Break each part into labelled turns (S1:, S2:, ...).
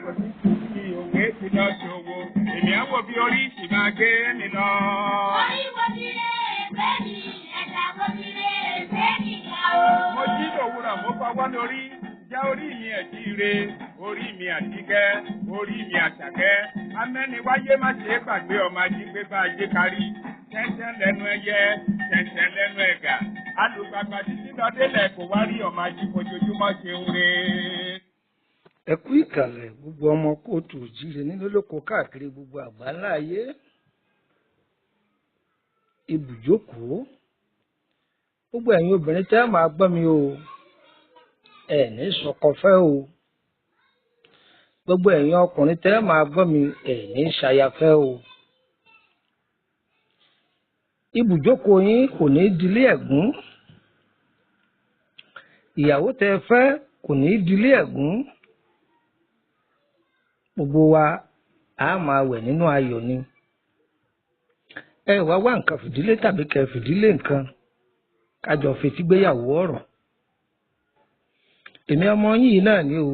S1: kò sí kí òwe ti lọ ṣòwò èmi á wò bí orí sì máa gbé mi lọ.
S2: Orí wo ti lè fẹ́ mi, ẹ̀dá wo ti lè fẹ́ mi ga o.
S1: Mo jí lòwúrọ̀ mo fọwọ́ lórí jẹ́ orí mi ẹ̀jíire orí mi àjíkẹ́ orí mi àṣàkẹ́ amẹ́niwáyé má ṣe é gbàgbé ọmọ ajígbé bá ajé kárí tẹ́ńtẹ́ lẹ́nu ẹyẹ tẹ́ńtẹ́ lẹ́nu ẹ̀gà alùpàpà títí lọ́dẹ́lẹ̀ kò wá rí ọmọ ajífojoojúmọ́ ṣeun re.
S3: Ẹ kú ìkàlẹ̀ gbogbo ọmọ kóòtù òjíire nílé lóko káàkiri gbogbo àgbáńlá ayé. Ibùjókòó gbogbo ẹ̀yin obìnrin tẹ́ máa gbọ́ mi o ẹ̀ ní sọkọ fẹ́ o gbogbo ẹ̀yin ọkùnrin tẹ́ máa gbọ́ mi ẹ̀ ní ṣayafẹ́ o. Ibùjókòó yín kò ní dilé ẹ̀gún ìyàwó tẹ́ fẹ́ kò ní dilé ẹ̀gún gbogbo wa a máa wẹ̀ nínú ayọ̀ ni. Ẹ wá wá nǹkan fìdílé tàbí kẹ́ fìdílé nǹkan kájọ fetí gbéyàwó ọ̀rọ̀. Èmi ọmọ yìí náà ni o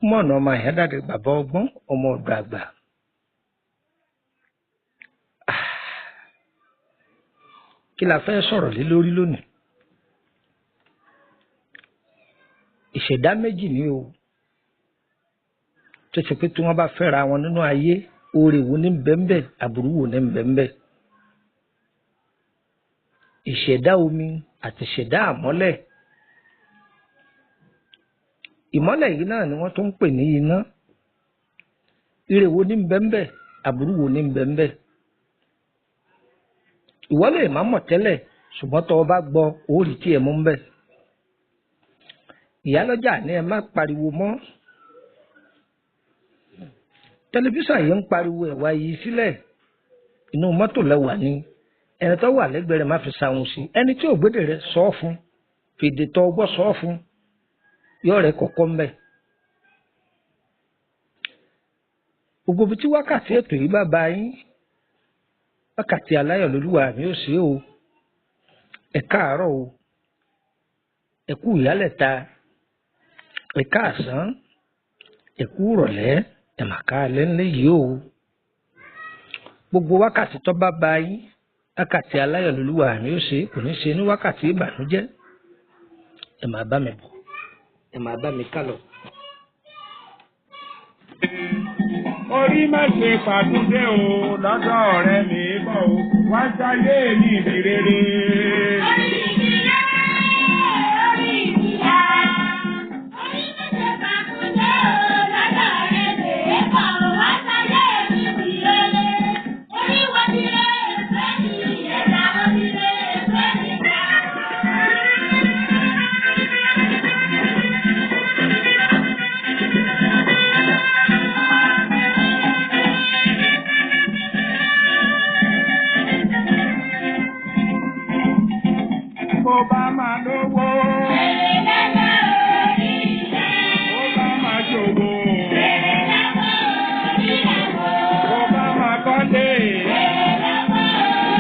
S3: mọ̀nà ọmọ àyádáde bàbá ọgbọ́n ọmọ ọ̀dọ̀ àgbà. Kí la fẹ́ sọ̀rọ̀ lé lórí lónìí? Ìṣẹ̀dá méjì ni o tó ṣe pé tí wọ́n bá fẹ́ra wọn nínú ayé oore wo ní bẹ́ńbẹ́ àbúrú wo ní bẹ́ńbẹ́. Ìṣẹ̀dá omi àti ìṣẹ̀dá àmọ́lẹ̀. Ìmọ́lẹ̀ yìí náà ni wọ́n tún ń pè ní iná. Ire wo ní bẹ́ńbẹ́ àbúrú wo ní bẹ́ńbẹ́. Ìwọ lè má mọ̀ tẹ́lẹ̀ ṣùgbọ́n tó o bá gbọ́ orí tí ẹ mú ń bẹ̀. Ìyálọ́jà ni ẹ má pariwo mọ́. Tẹlifíṣàn yìí ń pariwo ẹ̀wà yìí sílẹ̀ inú mọ́tò lẹ́wà ni ẹni tó wà lẹ́gbẹ̀ẹ́ rẹ̀ má fi sàwọn sí ẹni tí ògbédè rẹ̀ sọ fún fèdè tó ọgbọ́ sọ fún yọ rẹ̀ kọ̀kọ́ ń bẹ̀. Gbogbo ibi tí wákàtí ètò yìí bá ba yín wákàtí aláyọ̀ lolúwa mi ò sí o ẹ káàárọ̀ o ẹ kú ìyálẹ̀ta ẹ káàsán ẹ kú ìrọ̀lẹ́ ẹ mà ká alẹ́ ńlẹ́ yìí o. Gbogbo wákàtí tó bá ba yín wákàtí aláyọ̀ lolúwa mi ò sí kò ní ṣe ní wákàtí ìbànújẹ́ ẹ máa bá mi bọ̀ ẹ máa bá mi kálọ.
S1: Orí má ṣe pàdúdé o lọ́dọ̀ ọ̀rẹ́ mi bọ̀ o wá sáyé mi ìdí rere.
S2: Orí mi yá, orí mi yá, orí mi ṣe pàkúndé o lọ́dọ̀ rẹ̀ lè bọ̀ wá sáyé mi ìdí rere. Orí wo ti lè fẹ́ mi, ẹ̀dá wo ti lè fẹ́ mi ga.
S1: Bó bá máa lówó.
S2: Èrè lọ́wọ́ orí rẹ̀.
S1: Bó bá máa ṣòwò.
S2: Èrè lọ́wọ́ orí ìyàwó.
S1: Bó bá máa kọ́lé.
S2: Èrè lọ́wọ́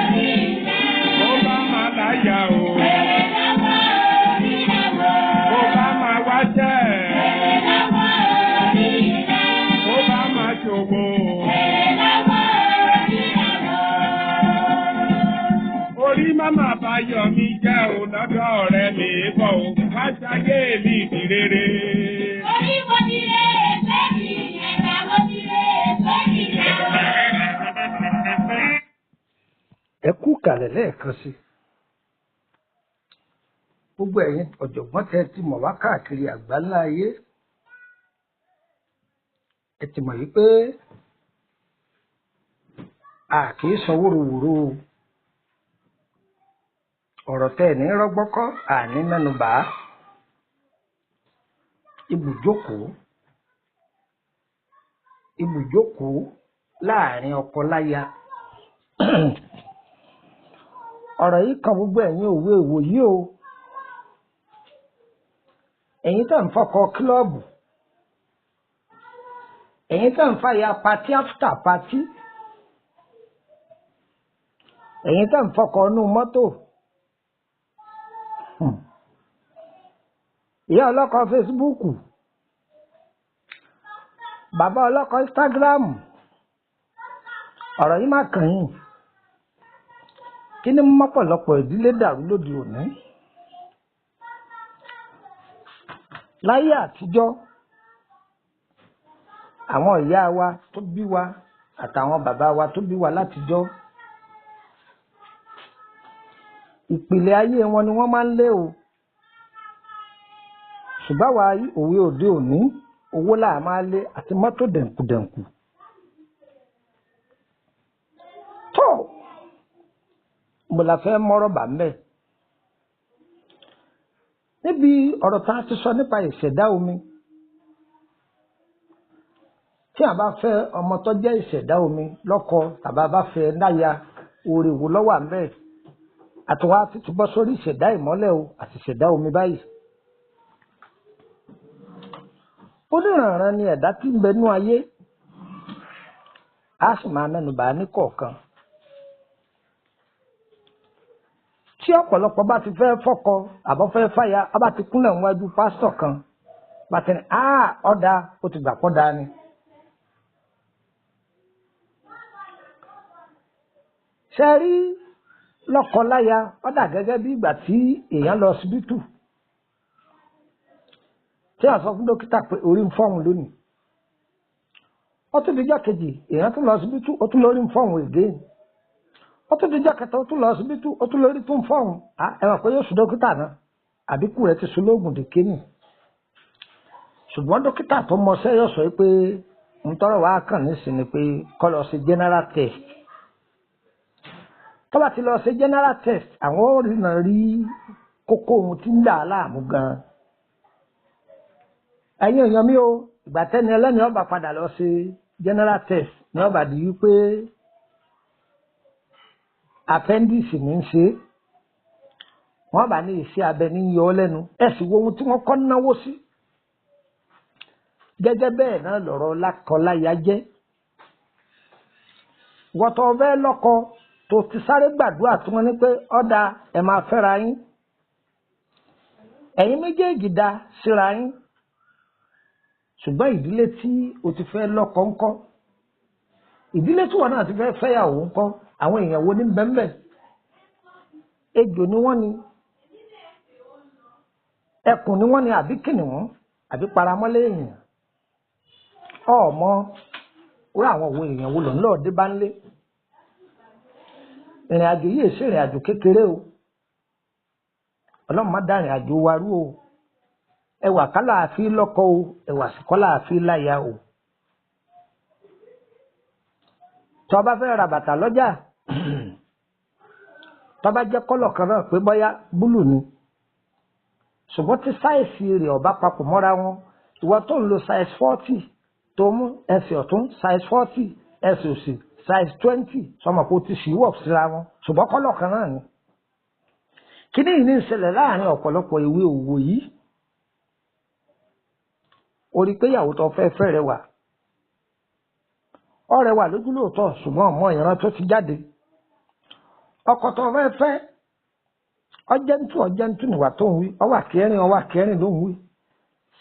S2: orí rẹ̀.
S1: Bó bá máa láyà o.
S2: Èrè lọ́wọ́ orí ìyàwó.
S1: Bó bá máa wáṣẹ́.
S2: Èrè lọ́wọ́ orí rẹ̀.
S1: Bó bá máa ṣòwò.
S2: Èrè lọ́wọ́ orí ìyàwó.
S1: Orí máma bá yọ mí jẹ́ o lọ́dọ̀ ọ̀rẹ́ mi bọ̀ o wá sáyé mi ìdí rere.
S2: Orí wo ti lè fẹ́ mi, ẹ̀dá wo ti lè fẹ́ mi ga.
S3: Ẹ kú ìkàlẹ̀ lẹ́ẹ̀kan sí. Gbogbo ẹ̀yin ọ̀jọ̀gbọ́n tẹ́ ti mọ̀ wá káàkiri àgbáńlá ayé ẹ ti mọ̀ yìí pé a kì í sọ wóróworó ọ̀rọ̀ tẹ́ ẹ̀ ní rọ́gbọ́kọ́ àní mẹ́nubà. Ibùjókòó láàrin ọkọ láya. Ọ̀rọ̀ yìí kan gbogbo ẹ̀yin òwe ìwòyí o. Ẹ̀yin tẹ́ ń fọkọ kílọ̀bù. Ẹ̀yin tẹ́ ń fàyà patí áfítà patí. Ẹ̀yin tẹ́ ń fọkọ inú mọ́tò. Ìyá ọlọ́kọ Fesibúùkù. bàbá ọlọ́kọ̀ Instagram ọ̀rọ̀ yìí má kàn yín kí ni mọ́pọ̀lọpọ̀ ìdílé dàrú lóde òní. láyé àtijọ́ àwọn ìyá wa tó bí wa àtàwọn bàbá wa tó bí wa látijọ́ ìpìlẹ̀ ayé wọn ni wọ́n máa ń lé o ṣùgbọ́n wa òwe òde òní owó là máa lé àti mọ́tò dẹ̀nkùdẹ̀nkù. tó mo la fẹ́ mọ́rọ̀ bà mẹ́ níbi ọ̀rọ̀ tá a ti sọ nípa ìṣẹ̀dá omi tí a bá fẹ́ ọmọ tó jẹ́ ìṣẹ̀dá omi lọ́kọ tàbí a bá fẹ́ láya oore wo lọ́wọ́ àmẹ́ àtúwá ti ti bọ́ sórí ìṣẹ̀dá ìmọ́lẹ̀ o àti ìṣẹ̀dá omi báyìí. oníranran ni ẹ̀dá tí ń bẹ nú ayé a sì máa mẹ́nubà ní kọ̀ọ̀kan. tí ọ̀pọ̀lọpọ̀ bá ti fẹ́ fọ́kọ àbọ̀ fẹ́ fàyà a bá ti kúnlẹ̀ níwájú pásítọ̀ kan bá ti ní ọ̀dà ó ti gbà pọ̀ dání. ṣe rí lọ́kọ-láya ó dà gẹ́gẹ́ bí ìgbà tí èèyàn lọ síbítù tí a sọ fún dókítà pé orí ń fọ́hùn lónìí ó tún dijọ́ kejì èèyàn tún lọ síbítù ó tún lórí ń fọ́hùn èdè ó tún dijọ́ kẹta ó tún lọ síbítù ó tún lórí tó ń fọ́hùn ẹ̀wọ̀n pé yóò sùn dókítà náà àbíkú rẹ̀ ti sùn lóògùn dèké nì ṣùgbọ́n dókítà tó mọṣẹ́ yóò sọ pé ń tọrọ wàá kàn nísìnyí pé kọ́ lọ sí general test tó bá ti lọ sí general test àwọn ò rí náà rí kókó ohun tí ń dà á láàmú gan-an. ẹ̀yin èèyàn mi o ìgbà tẹ́ni ẹlẹ́ni ọba padà lọ sí general test ní ọba di wípé appendix ní í ṣe wọ́n bá ní iṣẹ́ abẹ ní yọ ọ́ lẹ́nu ẹ sì wo ohun tí wọ́n kọ́ náwó sí. gẹ́gẹ́ bẹ́ẹ̀ náà lọ̀rọ̀ lákọláya jẹ́ wọ́tọ̀ ọbẹ̀ lọ́kọ tó ti sáré gbàdúrà tí wọ́n ní pé ọ̀dà ẹ̀ máa fẹ́ra yín ẹ̀yin méjèèjì dá síra yín ṣùgbọ́n ìdílé tí o ti fẹ́ lọ́kọ ńkọ́ ìdílé tí wọn náà ti fẹ́ fẹ́yàwó ńkọ́ àwọn èèyàn wo ní bẹ́ńbẹ́ ejò ni wọ́n ni ẹkùn ni wọ́n ni àbí kìnìún àbí paramọ́lé èèyàn ọmọ orí àwọn òwe èèyàn wo lọ ńlọ dé bá ń lé ìrìn àjò yìí ṣe ìrìn àjò kékeré o ọlọ́run má dá ìrìn àjò wa rú o ẹwà kálá àfi lọ́kọ o ẹwà síkọ́lá àfi láya o tó bá fẹ́ ra bàtà lọ́jà tó bá jẹ́ kọ́lọ̀ kan náà pé bóyá búlù ni ṣùgbọ́n tí sáìsì rẹ̀ ọba papọ̀ mọ́ra wọn ìwọ tó ń lo size 40 tó mú ẹsẹ̀ ọ̀tún size 40 ẹsẹ̀ òsì size 20 sọmọ kó ti sì wọ̀ síra wọn ṣùgbọ́n kọ́lọ̀ kan náà ni kíní yìí ní ìṣẹ̀lẹ̀ láàrin ọ̀pọ̀lọpọ̀ ìwé òwò yìí orí pé ìyàwó tó fẹ́ fẹ́ rẹwà ó rẹwà lójú lóòótọ́ ṣùgbọ́n ọmọ ìran tó ti jáde ọkọ tó fẹ́ fẹ́ ọjẹ́ntù nìwà tó ń wí ọwà kẹrin ló ń wí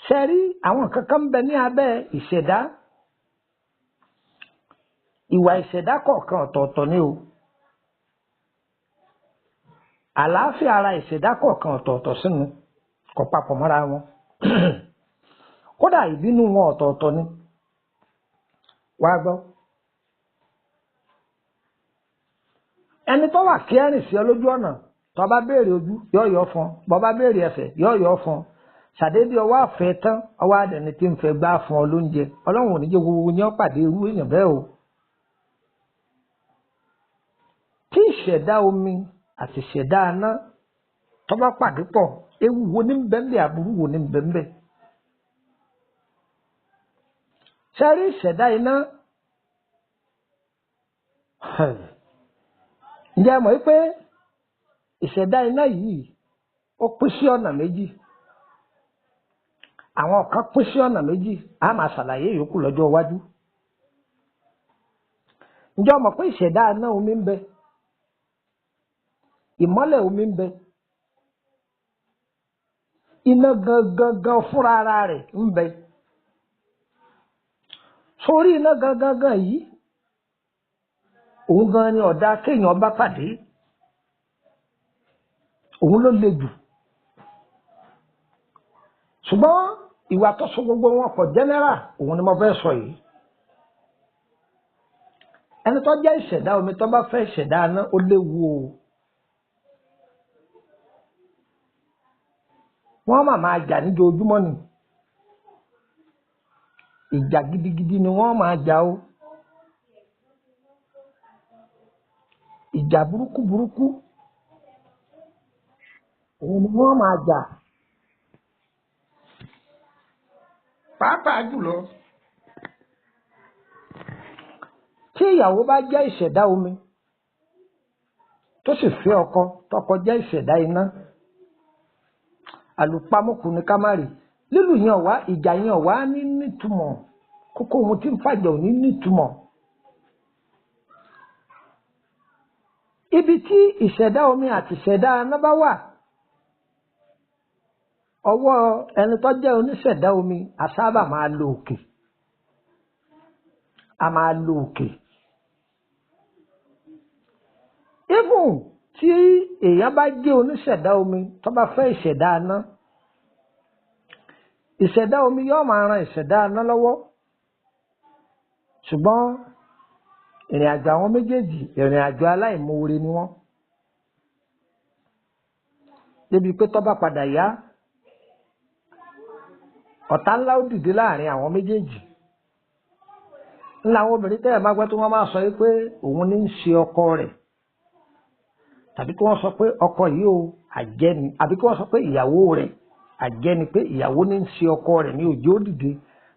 S3: ṣe rí àwọn kankan bẹ ní abẹ́ ìṣẹ̀dá ìwà ìṣẹ̀dá kọ̀ọ̀kan ọ̀tọ̀ọ̀tọ̀ ni o àlàáfíà ara ìṣẹ̀dá kọ̀ọ̀kan ọ̀tọ̀ọ̀tọ̀ sínú kò papọ̀ mọ́ra wọn kódà ìbínú wọn ọ̀tọ̀ọ̀tọ̀ ni wá gbọ́ ẹni tó wà kẹrin sí ọ lójú ọ̀nà tó bá béèrè ojú yọ fún bó bá béèrè ẹsẹ̀ yọ fún ṣàdédé ọwọ́ àfẹ́ tán ọwọ́ àdẹni tí ń fẹ́ gbá fún ọ lóúnjẹ ọlọ́run ò ní jẹ́ gbogbo yẹn pàdé irú èèyàn bẹ́ẹ̀ o. tí ìṣẹ̀dá omi àti ìṣẹ̀dá aná tó bá pàdé pọ̀ ewu wo ní bẹ́ńbẹ́ àbúrú wo ní bẹ́ńbẹ́. sẹ́rí ìṣẹ̀dá iná ǹjẹ́ ẹ mọ̀ wípé ìṣẹ̀dá iná yìí ó pín sí ọ̀nà méjì àwọn kan pín sí ọ̀nà méjì a máa ṣàlàyé yòókù lọ́jọ́ iwájú. ǹjẹ́ o mọ̀ pé ìṣẹ̀dá iná omi ń bẹ ìmọ́lẹ̀ omi ń bẹ iná gangan fúnra ara rẹ̀ ń bẹ sórí iná gangan yìí òun gan ni ọ̀dà kéèyàn bá pàdé òun ló le jù ṣùgbọ́n ìwà tó so gbogbo wọn pọ̀ general òun ni mo fẹ́ sọ yìí ẹni tó jẹ́ ìṣẹ̀dá omi tó bá fẹ́ ìṣẹ̀dá iná ó léwu o wọ́n máa jà níjoojúmọ́ ni ìjà gidigidi ni wọ́n máa jà o ìjà burúkú òun ni wọ́n máa jà pàápàá jùlọ tí ìyàwó bá jẹ́ ìṣẹ̀dá omi tó sì fẹ́ ọkọ tọkọ jẹ́ ìṣẹ̀dá iná àlùpàmọ́kù ní kámárì lílù yẹn wá ìjà yẹn wá ní nítumọ̀ kókó ohun tí ń fàjà ò ní nítumọ̀ ibi tí ìṣẹ̀dá omi àti ìṣẹ̀dá iná bá wà ọwọ́ ẹni tó jẹ́ oníṣẹ̀dá omi àsábà máa lo òkè a máa lo òkè even tí èèyàn bá jẹ́ oníṣẹ̀dá omi tó bá fẹ́ ìṣẹ̀dá iná ìṣẹ̀dá omi yóò máa ran ìṣẹ̀dá iná lọ́wọ́ ṣùgbọ́n ìrìn àjò àwọn méjèèjì ìrìn àjò aláìmoore ni wọ́n débi pé tó bá padà yá ọ̀tá ńlá ó dìde láàrin àwọn méjèèjì ńlá àwọn obìnrin tẹ́lẹ̀ máa gbọ́ tí wọ́n máa sọ pé òun ní ń ṣe ọkọ rẹ̀ tàbí kí wọ́n sọ pé ọkọ yìí ó àjẹ́ ni àbí kí wọ́n sọ pé ìyàwó rẹ̀ àjẹ́ ni pé ìyàwó ní ń ṣe ọkọ rẹ̀ ní òjò dìde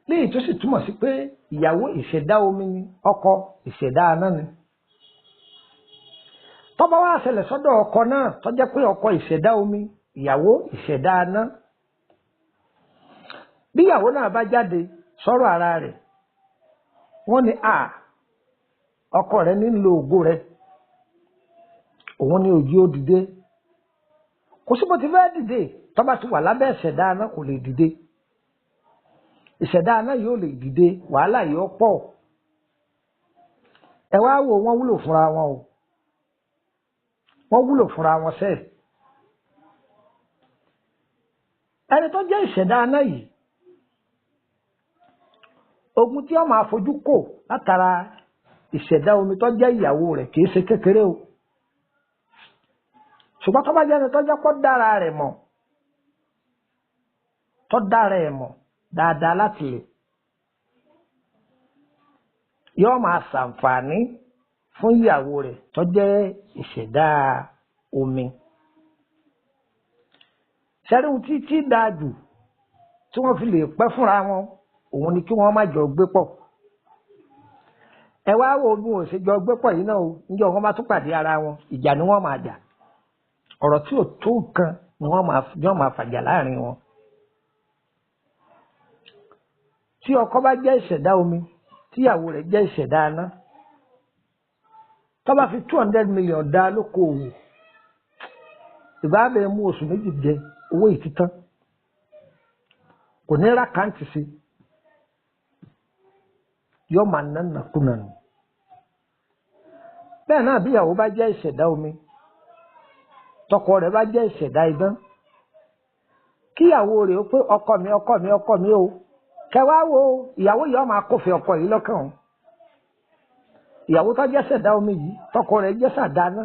S3: léyìí tó sì túmọ̀ sí pé ìyàwó ìṣẹ̀dá omi ni ọkọ ìṣẹ̀dá iná ni tó bá wá ṣẹlẹ̀ sọ́dọ̀ ọkọ náà tó jẹ́ pé ọkọ ìṣẹ̀dá omi ìyàwó ìṣẹ̀dá iná bí ìyàwó náà bá jáde sọ̀rọ̀ ara rẹ̀ wọ́n ní ọkọ rẹ̀ ní ń lo ògo rẹ̀ òun ní òjò dìde kò sí bó ti fẹ́ dìde tó bá ti wà lábẹ́ ìṣẹ̀dá iná kò lè dìde ìṣẹ̀dá iná yóò lè dìde wàhálà yóò pọ̀ ẹ wá wò wọ́n wúlò fúnra wọn o wọ́n wúlò fúnra wọn sẹ́ẹ̀ ẹni tó jẹ́ ìṣẹ̀dá iná yìí ogun tí ó máa fojú kò látara ìṣẹ̀dá omi tó jẹ́ ìyàwó rẹ̀ kìí ṣe kékeré o ṣùgbọ́n tó bá jẹ́ ẹni tó jẹ́ pọ́ dára rẹ̀ mọ̀ tó dára ẹ̀ mọ̀ dáadáa láti lè yóò máa ṣàǹfààní fún ìyàwó rẹ̀ tó jẹ́ ìṣẹ̀dá omi ṣẹ́ríhun tí dáa jù tí wọ́n fi lè pẹ́ fúnra wọn òun ni kí wọ́n má jọ gbé pọ̀ ẹ wá wo bí wọn ò ṣe jọ gbé pọ̀ yìí náà o níjọ́ wọn bá tún pàdé ara wọn ìjà ni wọ́n máa jà ọ̀rọ̀ tí ò tó nǹkan ni wọ́n máa fàjà láàrin wọn tí ọkọ bá jẹ́ ìṣẹ̀dá omi tíyàwó rẹ̀ jẹ́ ìṣẹ̀dá iná tó bá fi 200 million dá lókoòwò ìbá bẹ̀rẹ̀ mú oṣù méjì jẹ owó ìtítán kò ní ra káǹtì sí yóò máa ná nàkúnà nù bẹ́ẹ̀ náà bí ìyàwó bá jẹ́ ìṣẹ̀dá omi tọkọ rẹ̀ bá jẹ́ ìṣẹ̀dá idán kíyàwó rẹ̀ ó pé ọkọ mi o kẹwàá wo ìyàwó yìí ó máa kófẹ́ ọkọ yìí lọ́kàn o ìyàwó tó jẹ́ ìṣẹ̀dá omi yìí tọkọ rẹ̀ jẹ́ sàdáná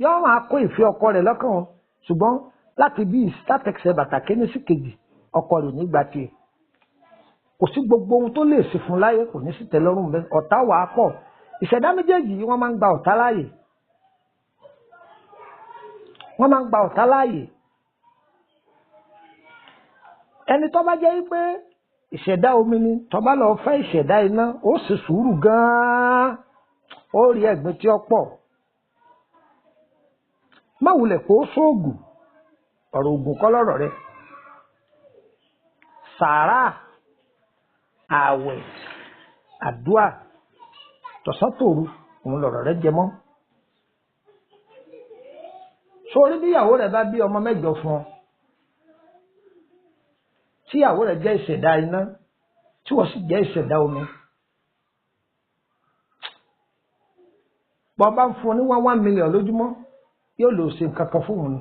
S3: yóò máa kó ìfẹ́ ọkọ rẹ̀ lọ́kàn o ṣùgbọ́n láti bí látẹ̀sẹ̀ bàtà kéní sí kejì ọkọ rẹ̀ nígbà tiẹ̀ kò sí gbogbo ohun tó lè ṣe fún láyé kò ní sí tẹ́lọ́rùn bẹ́ẹ̀ ọ̀tá wà á pọ̀ ìṣẹ̀dá méjèèjì yìí wọ́n máa ń gba ọ̀tá láàyè ẹni tó bá jẹ́ pé ìṣẹ̀dá omi ni tó bá lọ fẹ́ ìṣẹ̀dá iná ó sì sùúrù gan-an ó rí ẹ̀gbin tí ó pọ̀ má wulẹ̀ kó sóògùn ọ̀rọ̀ ògùn kọ́ lọ́rọ̀ rẹ̀ sàárà ààwẹ̀ àdúà tọ̀sán-tòru òun lọ̀rọ̀ rẹ̀ jẹ mọ́ sórí bí ìyàwó rẹ̀ bá bí ọmọ 8 fún ọ tí ìyàwó rẹ̀ jẹ́ ìṣẹ̀dá iná tí wọ́n sì jẹ́ ìṣẹ̀dá omi bọ́ bá ń fún ní 1 million lójúmọ́ yóò lò ṣe nǹkan kan fún òun ni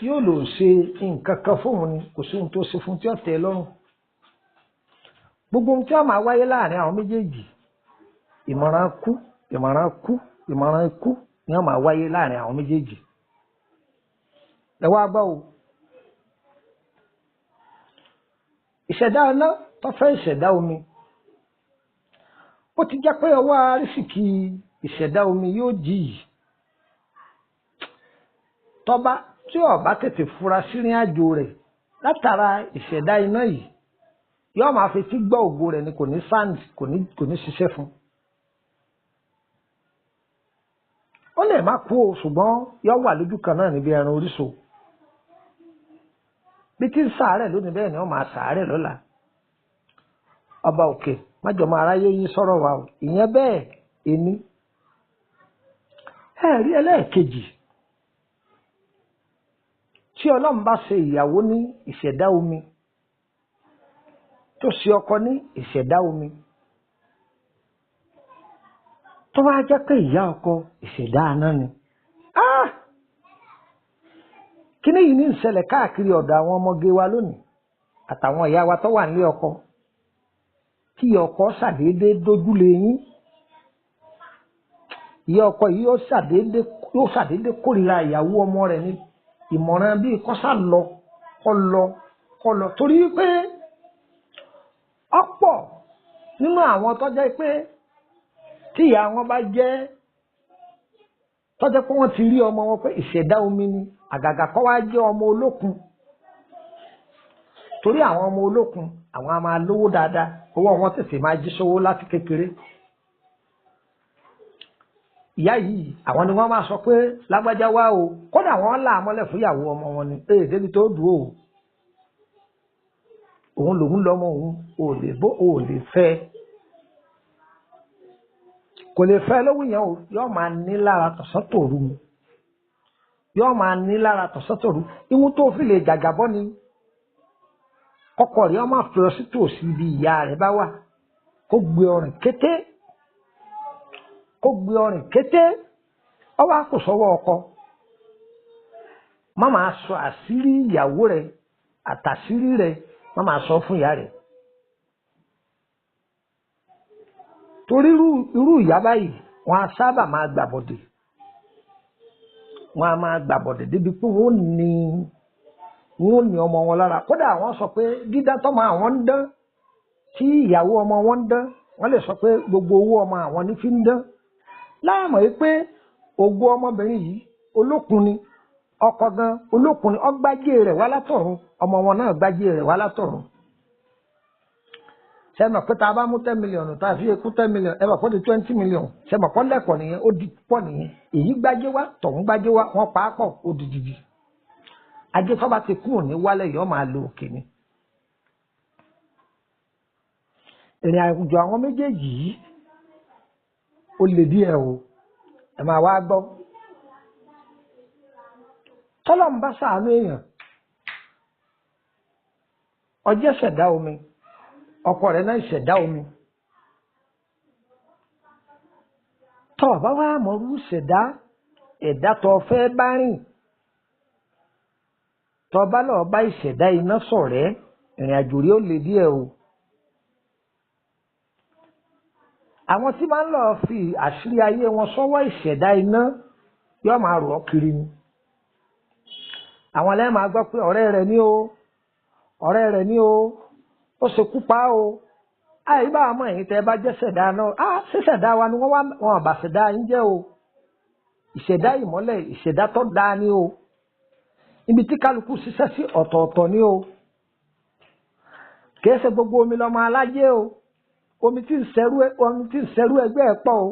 S3: yóò lò ṣe nǹkan kan fún òun ni kò sí ohun tó ṣe fún tí ó tẹ́ lọ́rùn gbogbo ohun tí ó máa wáyé láàrin àwọn méjèèjì ìmọ̀ràn ikú ni ó máa wáyé láàrin àwọn méjèèjì ẹ wá gbọ́ o ìṣẹ̀dá iná tó fẹ́ ìṣẹ̀dá omi ó ti jẹ́ pé ọwọ́ arísìkí ìṣẹ̀dá omi yóò jì yìí tọ́ba tí ó bá tètè fura sírìn àjò rẹ̀ látara ìṣẹ̀dá iná yìí yóò máa fi tí gbọ́ ògo rẹ̀ ni kò ní sáǹdì kò ní ṣiṣẹ́ fún ó lè má kú o ṣùgbọ́n yóò wà lójú kan náà níbi ẹran oríṣo bí tí ń ṣàárẹ̀ lónìí bẹ́ẹ̀ ni wọ́n máa ṣàárẹ̀ lọ́la ọba òkè májọmọ aráyé yín sọ̀rọ̀ wa o ìyẹn bẹ́ẹ̀ ẹni ẹ̀rí ẹlẹ́ẹ̀kejì tí ọlọ́run bá ṣe ìyàwó ní ìṣẹ̀dá omi tó ṣe ọkọ ní ìṣẹ̀dá omi tó wá jẹ́ pé ìyá ọkọ ìṣẹ̀dá aná ni kíní yìí ní ìṣẹ̀lẹ̀ káàkiri ọ̀dọ̀ àwọn ọmọge wa lónìí àtàwọn ìyá wa tó wà nílé ọkọ tí ọkọ ṣàdédé dójúlé yín ìyá ọkọ yìí yóò ṣàdédé kórìíra ìyàwó ọmọ rẹ̀ ní ìmọ̀ràn bíi kọ́sà lọ kọlọ torí pé ọ̀pọ̀ nínú àwọn tó jẹ́ pé tí ìyá wọn bá jẹ́ tó jẹ́ pé wọ́n ti rí ọmọ wọn pé ìṣẹ̀dá omi ni àgàgà kọ́ wá jẹ́ ọmọ olókun torí àwọn ọmọ olókun àwọn a máa lówó dáadáa owó wọn tètè máa jí sówó láti kékeré ìyá yìí àwọn ni wọ́n máa sọ pé lágbájá wá o kódà wọ́n là á mọ́lẹ̀ fún ìyàwó ọmọ wọn ni débi tó dùn o òun lòun lọ́mọ òun ò lè fẹ́ kò lè fẹ́ lówó yẹn o yóò máa ní lára tọ̀sán tòru mu yóò máa ní lára tọ̀sán tòru ihun tó fi lè jàjàbọ́ ni kọ́kọ́ rẹ̀ ọmọ àfihàn sí tòsí ibi ìyá rẹ̀ bá wà kó gbé ọrìn kété ọwọ́ àkùsọ́wọ́ ọkọ má máa sọ àṣírí ìyàwó rẹ̀ àtàṣírí rẹ̀ má máa sọ fún ìyá rẹ̀ torí irú ìyá báyìí wọn á sábà máa gbàbọ̀dè wọn á máa gbàbọ̀dè débi pé wọn ò ní ọmọ wọn lára kódà àwọn sọ pé dídá tọmọ àwọn ń dán tí ìyàwó ọmọ wọn ń dán wọn lè sọ pé gbogbo owó ọmọ àwọn ní fi ń dán láàmọ̀ yìí pé ògo ọmọbìnrin yìí olókun ni ọkọ gan olókun ni ọgbájé rẹ̀ wá látọ̀run ọmọ wọn náà gbájé rẹ̀ wá látọ̀run sẹ́mọ̀ pé tá a bá mú 10 million tá a fi kú 10 million ẹ bá kó di 20 million sẹ́mọ̀ pọ́ lẹ́kọ̀ọ́ nìyẹn ó di pọ̀ nìyẹn èyí gbájé wá tọ̀hún gbájé wá wọ́n pa á pọ̀ ó di dìdì ajé tó bá ti kú òní wálẹ̀ yóò máa lo òkè ni. ìrìn àjò àwọn méjèèjì yìí ó lè díẹ̀ o ẹ máa wá gbọ́ tọ́lọ̀ ń bá ṣàánú èèyàn ọjọ́ ṣẹ̀dá omi ọkọ rẹ̀ náà ṣẹ̀dá omi tọ́ bá wá mọ̀rú ṣẹ̀dá ẹ̀dá tó fẹ́ bá rìn tọ́ bá lọ́ọ́ bá ìṣẹ̀dá iná ṣọ̀rẹ́ ìrìn àjò rí ó lè díẹ̀ o àwọn tí máa ń lọ fi àṣírí ayé wọn sọ́wọ́ ìṣẹ̀dá iná yóò máa rọ̀ ọ́ kiri ni àwọn lẹ́yìn máa gbọ́ pé ọ̀rẹ́ rẹ̀ ní o ó ṣekú pa o àìbá àmọ́ ẹ̀yin tẹ́ bá jẹ́ ṣẹ̀dá náà ṣẹ̀dá wa ni wọ́n àbá ṣẹ̀dá yín jẹ́ o ìṣẹ̀dá ìmọ́lẹ̀ ìṣẹ̀dá tó dáa ni o ibi tí kálukú ṣiṣẹ́ sí ọ̀tọ̀ọ̀tọ̀ ni o kìí ṣe gbogbo omi lọ́mọ alájẹ o omi tí ń ṣẹrú ẹgbẹ́ ẹ̀ pọ̀ o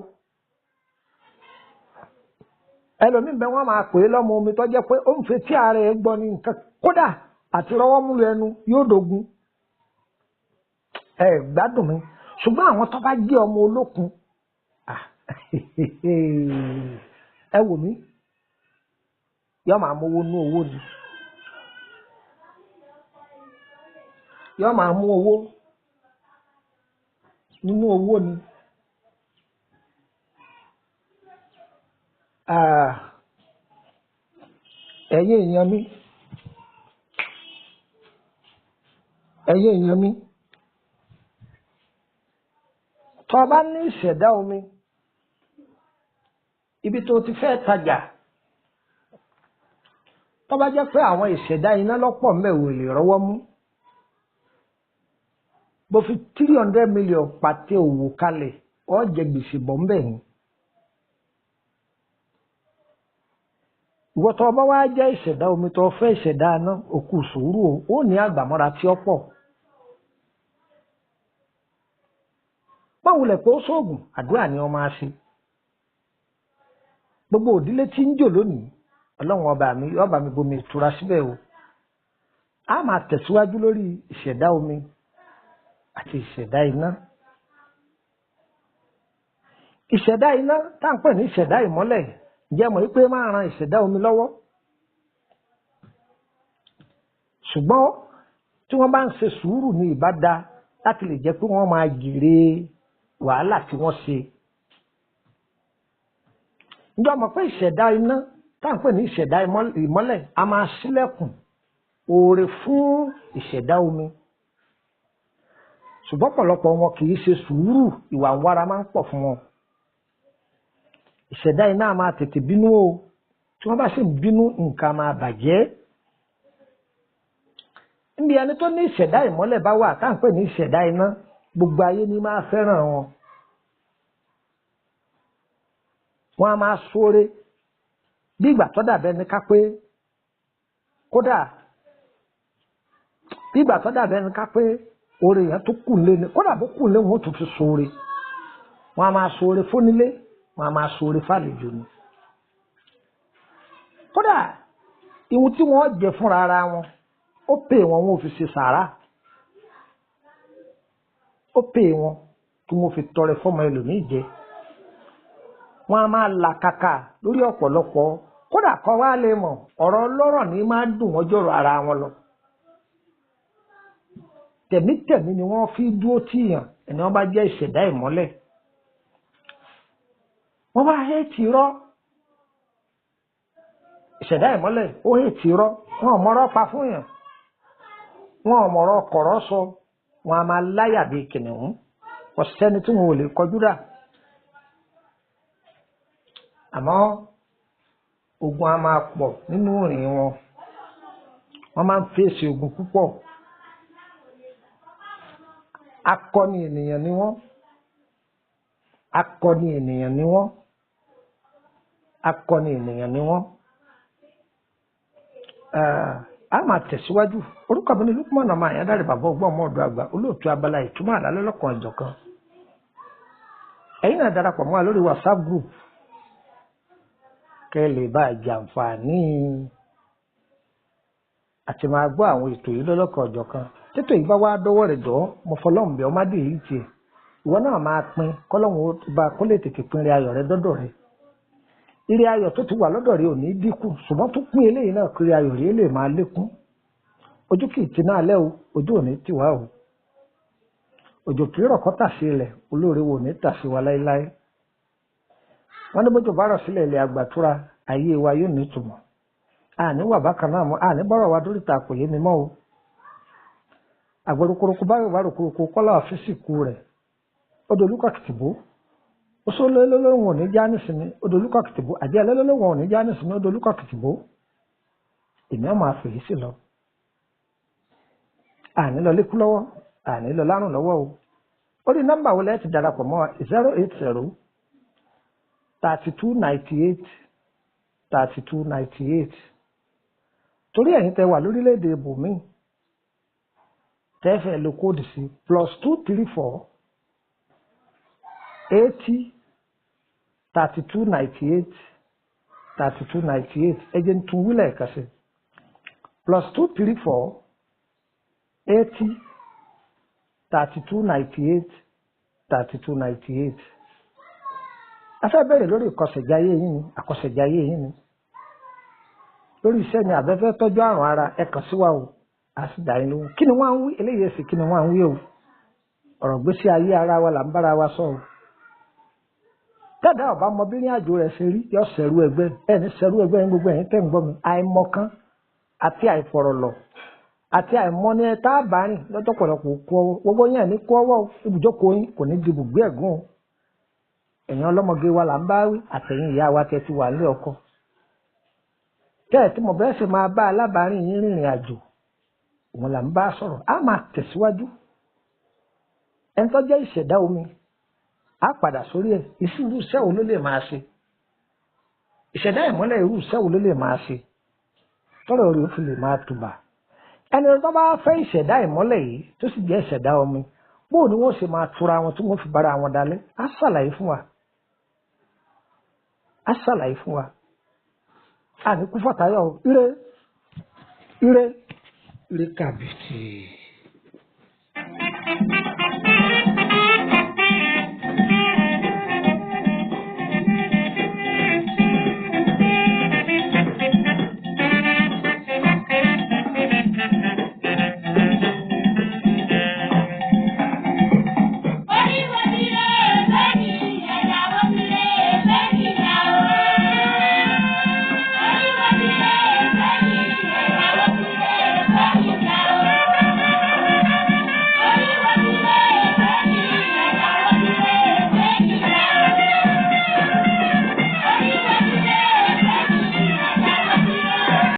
S3: ẹlòmíì bẹ wọ́n máa pè é lọ́mọ omi tó jẹ́ pé ó ń fetí ara ẹ̀ gbọ́ ní nǹkan kódà àti rọwọ́ múlu ẹnu yóò dogun ẹ gbádùn mi ṣùgbọ́n àwọn tó bá jẹ́ ọmọ olókun ẹ wò mí yóò máa mówó nú owó ni yóò máa mú owó nínú owó ni ẹ̀yin èèyàn mi tó bá ní ìṣẹ̀dá omi ibi tó ti fẹ́ tajà tó bá jẹ́ pé àwọn ìṣẹ̀dá iná lọ́pọ̀ mẹ́wòó lè rọ́wọ́ mú bó fi 300 million pàtẹ òwò kalẹ̀ ó jẹ gbèsè bọ̀ ń bẹ̀ ni. ìwọ tó bá wá jẹ́ ìṣẹ̀dá omi tó fẹ́ ìṣẹ̀dá iná òkú sùúrù ó ní àgbàmọ́ra tí ó pọ̀. báwo lẹ̀ pé ó sóògùn àdúrà ni wọ́n máa ṣe. gbogbo òdílé tí ń jò lónìí ọlọ́run ọba mi bomi ìtura síbẹ̀ o. a máa tẹ̀síwájú lórí ìṣẹ̀dá omi àti ìṣẹ̀dá iná. ìṣẹ̀dá iná tá à ń pè ní ìṣẹ̀dá ìmọ́lẹ̀ ǹjẹ́ mọ̀ wípé máa ran ìṣẹ̀dá omi lọ́wọ́. ṣùgbọ́n tí wọ́n bá ń ṣe sùúrù ní ìbáda láti lè jẹ́ pé wọ́n máa jèrè wàhálà tí wọ́n ṣe. ǹjẹ́ mọ̀ pé ìṣẹ̀dá iná tá à ń pè ní ìṣẹ̀dá ìmọ́lẹ̀ a máa ṣílẹ̀kùn oore fún ìṣẹ̀dá omi. ṣùgbọ́n ọ̀pọ̀lọpọ̀ wọn kì í ṣe sùúrù ìwà wára máa ń pọ̀ fún wọn. ìṣẹ̀dá iná máa tètè bínú o tí wọ́n bá sì ń bínú nǹkan máa bàjẹ́. níbi ẹni tó ní ìṣẹ̀dá ìmọ́lẹ̀ bá wà tá à ń pè ní ìṣẹ̀dá iná gbogbo ayé ni máa fẹ́ràn wọn. wọ́n á máa ṣoore bí ìgbà tó dàbẹ́ ní ká pé kódà bí ìgbà tó dàbẹ́ ní ká pé oore yẹn tó kù lé ní kódà bó kù lé wọn ó tún fi ṣoore. wọ́n á máa ṣoore fónílé wọ́n á máa ṣoore fàlejò ni. kódà ìwọ̀n tí wọ́n jẹ fúnra ara wọn ó pè wọn ò fi ṣe sàárà ó pè wọn kí wọ́n fi tọrẹ fọ́mọ ẹlòmíì jẹ. wọ́n á máa làkàkà lórí ọ̀pọ̀lọpọ̀ kódà kọ́ wá lè mọ̀ ọ̀rọ̀ ọlọ́rọ̀ ní máa dùn wọ́n jọ̀rọ̀ ara wọn lọ. tẹ̀mítẹ̀mí ni wọ́n fi dúró tíyàn ẹni wọ́n bá jẹ́ ìṣẹ̀dá ìmọ́lẹ̀. wọ́n bá hẹ́ẹ̀tì rọ́ ìṣẹ̀dá ìmọ́lẹ̀ ó hẹ́ẹ̀tì rọ́ wọn ò mọ̀rọ̀ pa fún yàn wọn ò mọ̀rọ̀ kọ̀rọ̀ sọ wọn a máa láyà bíi kìnìún kò sẹ́ni tí wọn ò lè kọjú dà. àmọ́ ogun a máa pọ̀ nínú ìrìn wọn wọ́n máa ń fèsì ogun púpọ̀. akọni ènìyàn ni wọ́n akọni ènìyàn ni wọ́n akọni ènìyàn ni wọ́n. a máa tẹ̀síwájú orúkọ mi ní Lukman ọmọ Àyàndáre bàbá ọgbọ́n ọmọ ọ̀dọ́ àgbà olóòtú abala ìtumọ̀ àlálẹ́ lọ́kàn ìjọ̀kan. ẹ̀yin náà darapọ̀ mọ́ wa lórí WhatsApp group kẹ́ ẹ lè bá jàǹfààní àti máa gbọ́ àwọn ètò yìí lọ́lọ́kan ìjọ̀kan. tètò yìí bá wá dọ́wọ́ rẹ̀ jọ mo fọlọ́ǹbẹ̀ ọmọdé yìí tiẹ̀ ìwọ náà máa pín kọ́lọ́hún bá kó lè tètè pín ire ayọ̀ rẹ dọ́dọ̀ rẹ. ire ayọ̀ tó ti wà lọ́dọ̀ rẹ ò ní dínkù ṣùgbọ́n tó pín eléyìí náà kiri ayọ̀ rẹ lè máa lékún. ojú kì í ti náà lẹ́ o ojú ò ní tì wá o. òjò kì í rọ̀kọ́ tà sí ilẹ̀ olóore wo ní tà sí wa láéláé. wọ́n ní bójú bá rọ̀ sílẹ̀ ilẹ̀ àgbàtúrà ayé wa yóò ní ìtumọ̀. àní wà bákan náà mọ́ àní bọ́rọ̀ wa dóríta kò yé mi mọ́ o. àgbẹ̀rùkúrukú báyọ̀ bá rùkúrukú kọ́lá físíkù rẹ̀ odò olúkọ̀ kìtìbó oṣù lélọ́lọ́wọ̀n ò ní já nísìnyí odò olúkọ̀ kìtìbó àjẹ́ lélọ́lọ́wọ̀n ò ní já nísìnyí odò olúkọ̀ kìtìbó èmi á máa fèyí sí lọ. àní lọ lékú lọ́wọ́ àní lọ lárùn lọ́wọ́ o. ó ní nọ́mbà wo lẹ́yìn ti darapọ̀ mọ́ 080 3298 3298 torí ẹ̀yin tẹ́ wà lórílẹ̀‐èdè ibòmíì tẹ́fẹ̀ lo kóòdù sí +234 80 3298 3298 ẹjẹ ń tún wílẹ̀ ẹ̀ka sí +234 80 3298 3298. afẹ́ bẹ̀rẹ̀ lórí ìkọsẹ̀jáyé yín ni àkọsẹ̀jáyé yín ni lórí iṣẹ́ ni àbẹ́fẹ́ tọ́jú àrùn ara ẹ kàn sí wa o a sì dá yín lóhùn kí ni wọ́n á ń wí eléyìí ẹ̀sìn kí ni wọ́n á ń wí o ọ̀rọ̀ gbésí ayé ara wa là ń bára wa sọ̀rọ̀ tẹ́dá ọba mọ bí ní àjò rẹ̀ ṣe rí yọ sẹ̀rú ẹgbẹ́ ẹ̀ ní sẹ̀rú ẹgbẹ́ ní gbogbo ẹ̀yìn tẹ̀ ń gbọ́ mi àìmọ̀kan àti àìfọ̀rọ̀lọ̀ àti àìmọ́ni ẹ tá a bá rìn lọ́jọ́ pọ̀lọpọ̀ kú ọwọ́ gbogbo yẹn ní kú ọwọ́ ibùjókòó yín kò ní di ibùgbé ẹ̀gún ẹ̀yin ọlọ́mọge wa là ń bá wí àtẹ̀yìn ìyá wa tẹ́ ti wà ní ọkọ tẹ́ẹ̀ tí mo bẹ́ẹ̀ sì máa bá alábàárìn yín rìnrìn àjò òun là ń bá sọ̀rọ̀ á máa tẹ̀síwájú ẹni tó jẹ́ ìṣẹ̀dá omi á padà sórí ẹ̀ ìṣirú iṣẹ́ wo ló lè máa ṣe ìṣẹ̀dá ìmọ́lẹ̀ irú iṣẹ́ wo ló lè máa ṣe tọ́rọ̀ rẹ̀ ó fi lè máa tùbà ẹni tó bá fẹ́ ìṣẹ̀dá ìmọ́lẹ̀ yìí tó sì jẹ́ ìṣẹ̀dá omi bóò ni wọ́n ṣe máa tura wọn tí wọ́n fi bára wọn dalẹ̀ á ṣàlàyé fún wa àní kú fọ́tayọ̀ ire kàbìtì.